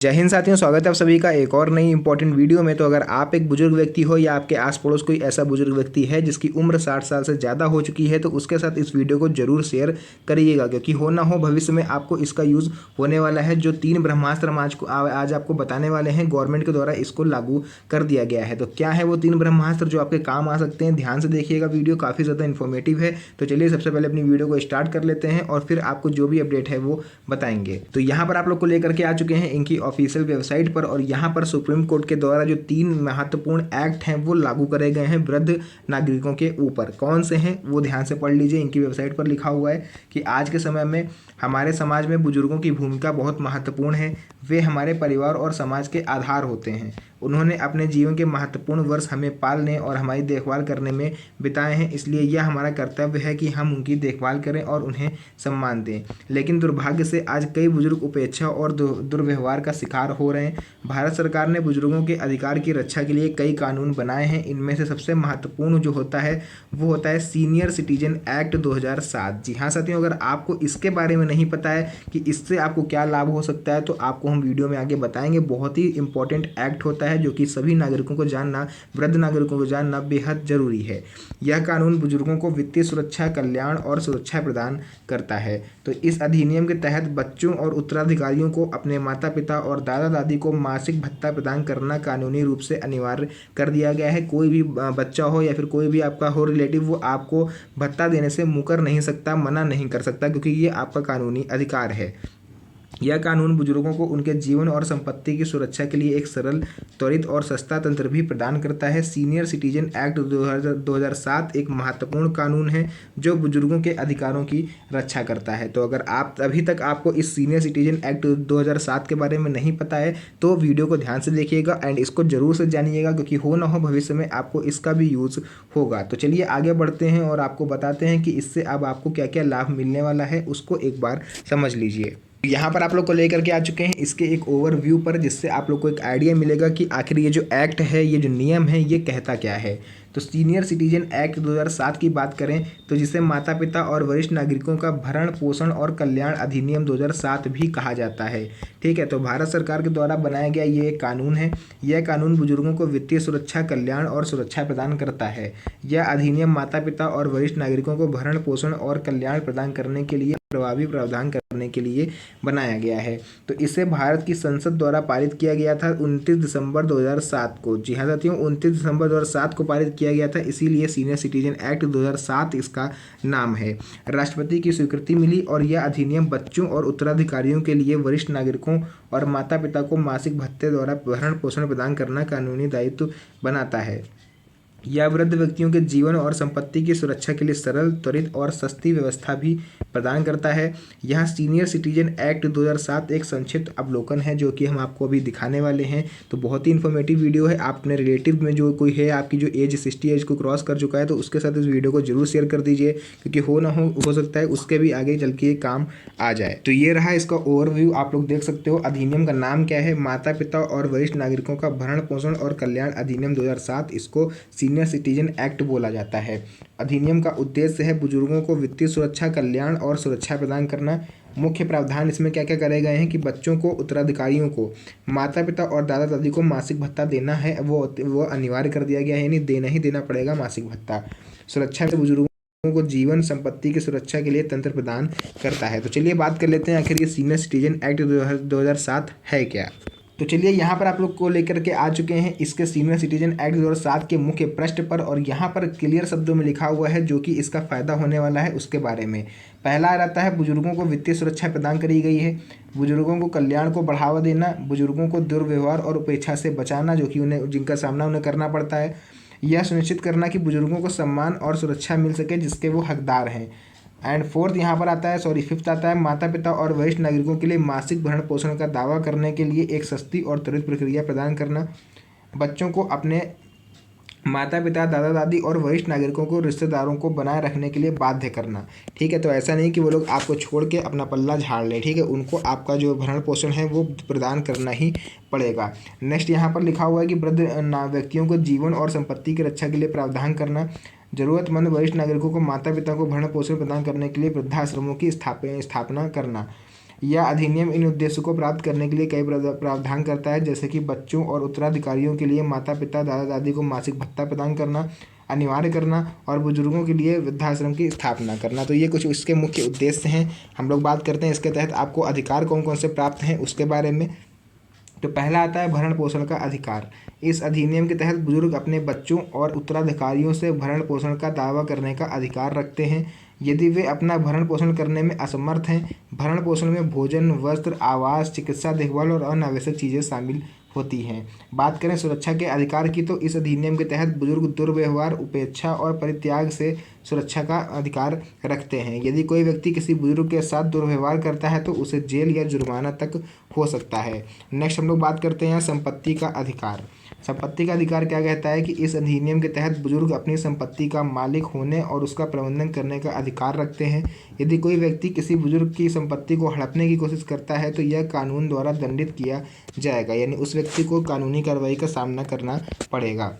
जय हिंद साथियों, स्वागत है आप सभी का एक और नई इंपॉर्टेंट वीडियो में। तो अगर आप एक बुजुर्ग व्यक्ति हो या आपके आस पड़ोस कोई ऐसा बुजुर्ग व्यक्ति है जिसकी उम्र 60 साल से ज़्यादा हो चुकी है, तो उसके साथ इस वीडियो को जरूर शेयर करिएगा, क्योंकि हो ना हो भविष्य में आपको इसका यूज़ होने वाला है। जो 3 ब्रह्मास्त्र हम आज आपको बताने वाले हैं, गवर्नमेंट के द्वारा इसको लागू कर दिया गया है। तो क्या है वो 3 ब्रह्मास्त्र जो आपके काम आ सकते हैं? ध्यान से देखिएगा, वीडियो काफ़ी ज़्यादा इन्फॉर्मेटिव है। तो चलिए सबसे पहले अपनी वीडियो को स्टार्ट कर लेते हैं और फिर आपको जो भी अपडेट है वो बताएंगे। तो यहाँ पर आप लोग को लेकर के आ चुके हैं इनकी ऑफिशियल वेबसाइट पर, और यहाँ पर सुप्रीम कोर्ट के द्वारा जो 3 महत्वपूर्ण एक्ट हैं वो लागू करे गए हैं वृद्ध नागरिकों के ऊपर। कौन से हैं वो ध्यान से पढ़ लीजिए। इनकी वेबसाइट पर लिखा हुआ है कि आज के समय में हमारे समाज में बुजुर्गों की भूमिका बहुत महत्वपूर्ण है। वे हमारे परिवार और समाज के आधार होते हैं। उन्होंने अपने जीवन के महत्वपूर्ण वर्ष हमें पालने और हमारी देखभाल करने में बिताए हैं, इसलिए यह हमारा कर्तव्य है कि हम उनकी देखभाल करें और उन्हें सम्मान दें। लेकिन दुर्भाग्य से आज कई बुजुर्ग उपेक्षा और दुर्व्यवहार का शिकार हो रहे हैं। भारत सरकार ने बुजुर्गों के अधिकार की रक्षा के लिए कई कानून बनाए हैं। इनमें से सबसे महत्वपूर्ण जो होता है वो होता है सीनियर सिटीजन एक्ट 2007। जी हाँ साथियों, अगर आपको इसके बारे में नहीं पता है कि इससे आपको क्या लाभ हो सकता है, तो आपको हम वीडियो में आगे बताएंगे। बहुत ही इंपॉर्टेंट एक्ट होता है जो कि सभी नागरिकों को जानना, वृद्ध नागरिकों को जानना बेहद जरूरी है। यह कानून बुजुर्गों को वित्तीय सुरक्षा, कल्याण और सुरक्षा प्रदान करता है। तो इस अधिनियम के तहत बच्चों और उत्तराधिकारियों को अपने माता पिता और दादा दादी को मासिक भत्ता प्रदान करना कानूनी रूप से अनिवार्य कर दिया गया है। कोई भी बच्चा हो या फिर कोई भी आपका हो रिलेटिव, वो आपको भत्ता देने से मुकर नहीं सकता, मना नहीं कर सकता, क्योंकि ये आपका कानूनी अधिकार है। यह कानून बुजुर्गों को उनके जीवन और संपत्ति की सुरक्षा के लिए एक सरल, त्वरित और सस्ता तंत्र भी प्रदान करता है। सीनियर सिटीजन एक्ट 2007 एक महत्वपूर्ण कानून है जो बुजुर्गों के अधिकारों की रक्षा करता है। तो अगर आप अभी तक आपको इस सीनियर सिटीजन एक्ट 2007 के बारे में नहीं पता है, तो वीडियो को ध्यान से देखिएगा एंड इसको जरूर से जानिएगा, क्योंकि हो ना हो भविष्य में आपको इसका भी यूज़ होगा। तो चलिए आगे बढ़ते हैं और आपको बताते हैं कि इससे अब आपको क्या क्या लाभ मिलने वाला है, उसको एक बार समझ लीजिए। यहाँ पर आप लोग को लेकर के आ चुके हैं इसके एक ओवरव्यू पर, जिससे आप लोग को एक आइडिया मिलेगा कि आखिर ये जो एक्ट है, ये जो नियम है, ये कहता क्या है। तो सीनियर सिटीजन एक्ट 2007 की बात करें तो जिसे माता पिता और वरिष्ठ नागरिकों का भरण पोषण और कल्याण अधिनियम 2007 भी कहा जाता है। ठीक है, तो भारत सरकार के द्वारा बनाया गया ये एक कानून है। यह कानून बुजुर्गों को वित्तीय सुरक्षा, कल्याण और सुरक्षा प्रदान करता है। यह अधिनियम माता पिता और वरिष्ठ नागरिकों को भरण पोषण और कल्याण प्रदान करने के लिए प्रभावी प्रावधान करने के लिए बनाया गया है। तो इसे भारत की संसद द्वारा पारित किया गया था 29 दिसंबर 2007 को। जी हाँ साथियों, 29 दिसंबर 2007 को पारित किया गया था, इसीलिए सीनियर सिटीजन एक्ट 2007 इसका नाम है। राष्ट्रपति की स्वीकृति मिली और यह अधिनियम बच्चों और उत्तराधिकारियों के लिए वरिष्ठ नागरिकों और माता पिता को मासिक भत्ते द्वारा भरण पोषण प्रदान करना कानूनी दायित्व बनाता है। यह वृद्ध व्यक्तियों के जीवन और संपत्ति की सुरक्षा के लिए सरल, त्वरित और सस्ती व्यवस्था भी प्रदान करता है। यह सीनियर सिटीजन एक्ट 2007 एक संक्षिप्त अवलोकन है जो कि हम आपको अभी दिखाने वाले हैं। तो बहुत ही इन्फॉर्मेटिव वीडियो है। आप अपने रिलेटिव में जो कोई है आपकी जो एज 60 एज को क्रॉस कर चुका है, तो उसके साथ इस वीडियो को जरूर शेयर कर दीजिए, क्योंकि हो सकता है उसके भी आगे चल के काम आ जाए। तो ये रहा इसका ओवरव्यू, आप लोग देख सकते हो। अधिनियम का नाम क्या है? माता पिता और वरिष्ठ नागरिकों का भरण पोषण और कल्याण अधिनियम 2007, इसको सीनियर सिटीजन एक्ट बोला जाता है। अधिनियम का उद्देश्य है बुजुर्गों को वित्तीय सुरक्षा, कल्याण और सुरक्षा प्रदान करना। मुख्य प्रावधान इसमें क्या क्या करे गए हैं कि बच्चों को, उत्तराधिकारियों को, माता पिता और दादा दादी को मासिक भत्ता देना है, वो अनिवार्य कर दिया गया है, यानी देना ही देना पड़ेगा मासिक भत्ता। सुरक्षा से बुजुर्गों को जीवन संपत्ति की सुरक्षा के लिए तंत्र प्रदान करता है। तो चलिए बात कर लेते हैं आखिर ये सीनियर सिटीजन एक्ट 2007 है क्या। तो चलिए यहाँ पर आप लोग को लेकर के आ चुके हैं इसके सीनियर सिटीजन एक्ट 2007 के मुख्य पृष्ठ पर, और यहाँ पर क्लियर शब्दों में लिखा हुआ है जो कि इसका फ़ायदा होने वाला है उसके बारे में। पहला रहता है बुजुर्गों को वित्तीय सुरक्षा प्रदान करी गई है। बुजुर्गों को कल्याण को बढ़ावा देना, बुजुर्गों को दुर्व्यवहार और उपेक्षा से बचाना जो कि जिनका सामना उन्हें करना पड़ता है। यह सुनिश्चित करना कि बुजुर्गों को सम्मान और सुरक्षा मिल सके जिसके वो हकदार हैं। एंड फिफ्थ आता है माता पिता और वरिष्ठ नागरिकों के लिए मासिक भरण पोषण का दावा करने के लिए एक सस्ती और त्वरित प्रक्रिया प्रदान करना। बच्चों को अपने माता पिता, दादा दादी और वरिष्ठ नागरिकों को, रिश्तेदारों को बनाए रखने के लिए बाध्य करना। ठीक है, तो ऐसा नहीं कि वो लोग आपको छोड़ के अपना पल्ला झाड़ ले। ठीक है, उनको आपका जो भरण पोषण है वो प्रदान करना ही पड़ेगा। नेक्स्ट यहाँ पर लिखा हुआ है कि वृद्ध व्यक्तियों को जीवन और संपत्ति की रक्षा के लिए प्रावधान करना। जरूरतमंद वरिष्ठ नागरिकों को माता पिता को भरण पोषण प्रदान करने के लिए वृद्धाश्रमों की स्थापना करना। यह अधिनियम इन उद्देश्यों को प्राप्त करने के लिए कई प्रावधान करता है, जैसे कि बच्चों और उत्तराधिकारियों के लिए माता पिता दादा दादी को मासिक भत्ता प्रदान करना अनिवार्य करना और बुजुर्गों के लिए वृद्धाश्रम की स्थापना करना। तो ये कुछ इसके मुख्य उद्देश्य हैं। हम लोग बात करते हैं इसके तहत आपको अधिकार कौन कौन से प्राप्त हैं उसके बारे में। तो पहला आता है भरण पोषण का अधिकार। इस अधिनियम के तहत बुजुर्ग अपने बच्चों और उत्तराधिकारियों से भरण पोषण का दावा करने का अधिकार रखते हैं यदि वे अपना भरण पोषण करने में असमर्थ हैं। भरण पोषण में भोजन, वस्त्र, आवास, चिकित्सा देखभाल और अन्य आवश्यक चीज़ें शामिल होती हैं। बात करें सुरक्षा के अधिकार की, तो इस अधिनियम के तहत बुजुर्ग दुर्व्यवहार, उपेक्षा और परित्याग से सुरक्षा का अधिकार रखते हैं। यदि कोई व्यक्ति किसी बुजुर्ग के साथ दुर्व्यवहार करता है तो उसे जेल या जुर्माना तक हो सकता है। नेक्स्ट हम लोग बात करते हैं संपत्ति का अधिकार। संपत्ति का अधिकार क्या कहता है कि इस अधिनियम के तहत बुजुर्ग अपनी संपत्ति का मालिक होने और उसका प्रबंधन करने का अधिकार रखते हैं। यदि कोई व्यक्ति किसी बुजुर्ग की संपत्ति को हड़पने की कोशिश करता है तो यह कानून द्वारा दंडित किया जाएगा, यानी उस व्यक्ति को कानूनी कार्रवाई का सामना करना पड़ेगा।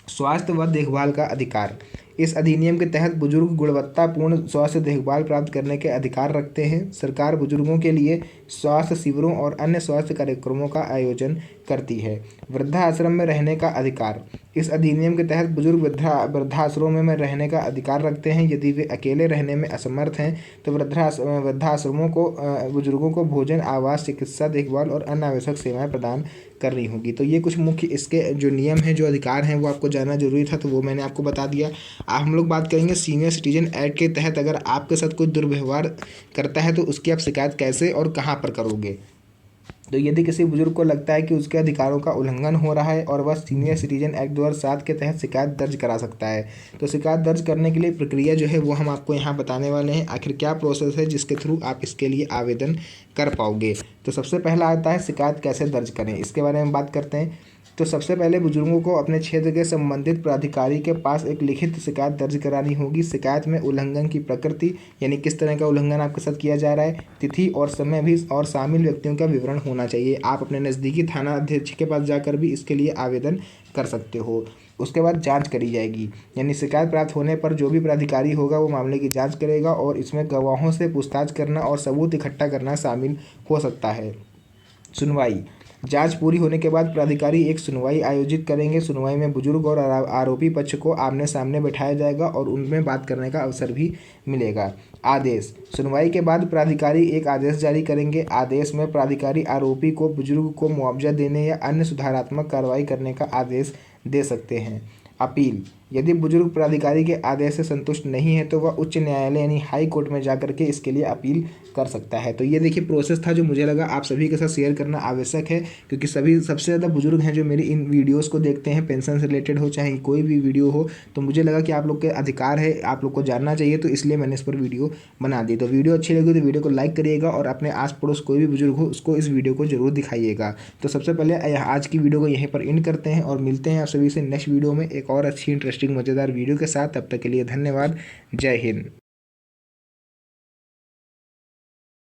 स्वास्थ्य व देखभाल का अधिकार। इस अधिनियम के तहत बुजुर्ग गुणवत्तापूर्ण स्वास्थ्य देखभाल प्राप्त करने के अधिकार रखते हैं। सरकार बुजुर्गों के लिए स्वास्थ्य शिविरों और अन्य स्वास्थ्य कार्यक्रमों का आयोजन करती है। वृद्धाश्रम में रहने का अधिकार। इस अधिनियम के तहत बुजुर्ग वृद्धाश्रमों में रहने का अधिकार रखते हैं। यदि वे अकेले रहने में असमर्थ हैं तो वृद्धाश्रमों को बुजुर्गों को भोजन, आवास, चिकित्सा देखभाल और अन्य आवश्यक सेवाएं प्रदान करनी होगी। तो ये कुछ मुख्य इसके जो नियम हैं, जो अधिकार हैं, वो आपको जानना जरूरी था, तो वो मैंने आपको बता दिया। हम लोग बात करेंगे सीनियर सिटीजन एक्ट के तहत अगर आपके साथ कोई दुर्व्यवहार करता है तो उसकी आप शिकायत कैसे और कहाँ पर करोगे। तो यदि किसी बुजुर्ग को लगता है कि उसके अधिकारों का उल्लंघन हो रहा है और वह सीनियर सिटीजन एक्ट 2007 के तहत शिकायत दर्ज करा सकता है। तो शिकायत दर्ज करने के लिए प्रक्रिया जो है वो हम आपको यहाँ बताने वाले हैं। आखिर क्या प्रोसेस है जिसके थ्रू आप इसके लिए आवेदन कर पाओगे। तो सबसे पहला आता है शिकायत कैसे दर्ज करें, इसके बारे में बात करते हैं। तो सबसे पहले बुजुर्गों को अपने क्षेत्र के संबंधित प्राधिकारी के पास एक लिखित शिकायत दर्ज करानी होगी। शिकायत में उल्लंघन की प्रकृति, यानी किस तरह का उल्लंघन आपके साथ किया जा रहा है, तिथि और समय भी और शामिल व्यक्तियों का विवरण होना चाहिए। आप अपने नज़दीकी थाना अध्यक्ष के पास जाकर भी इसके लिए आवेदन कर सकते हो। उसके बाद जांच करी जाएगी, यानी शिकायत प्राप्त होने पर जो भी प्राधिकारी होगा वो मामले की जांच करेगा और इसमें गवाहों से पूछताछ करना और सबूत इकट्ठा करना शामिल हो सकता है। सुनवाई। जांच पूरी होने के बाद प्राधिकारी एक सुनवाई आयोजित करेंगे। सुनवाई में बुजुर्ग और आरोपी पक्ष को आमने सामने बैठाया जाएगा और उनमें बात करने का अवसर भी मिलेगा। आदेश। सुनवाई के बाद प्राधिकारी एक आदेश जारी करेंगे। आदेश में प्राधिकारी आरोपी को बुजुर्ग को मुआवजा देने या अन्य सुधारात्मक कार्रवाई करने का आदेश दे सकते हैं। अपील। यदि बुजुर्ग प्राधिकारी के आदेश से संतुष्ट नहीं है तो वह उच्च न्यायालय यानी हाई कोर्ट में जाकर के इसके लिए अपील कर सकता है। तो ये देखिए प्रोसेस था जो मुझे लगा आप सभी के साथ शेयर करना आवश्यक है, क्योंकि सबसे ज़्यादा बुजुर्ग हैं जो मेरी इन वीडियोस को देखते हैं, पेंशन से रिलेटेड हो चाहे कोई भी वीडियो हो। तो मुझे लगा कि आप लोग के अधिकार है, आप लोग को जानना चाहिए, तो इसलिए मैंने इस पर वीडियो बना दी। तो वीडियो अच्छी लगी तो वीडियो को लाइक करिएगा और अपने आस पड़ोस कोई भी बुजुर्ग हो उसको इस वीडियो को जरूर दिखाइएगा। तो सबसे पहले आज की वीडियो को यहीं पर एंड करते हैं और मिलते हैं आप सभी से नेक्स्ट वीडियो में एक और अच्छी इंटरेस्टिंग मज़ेदार वीडियो के साथ। तब तक के लिए धन्यवाद। जय हिंद।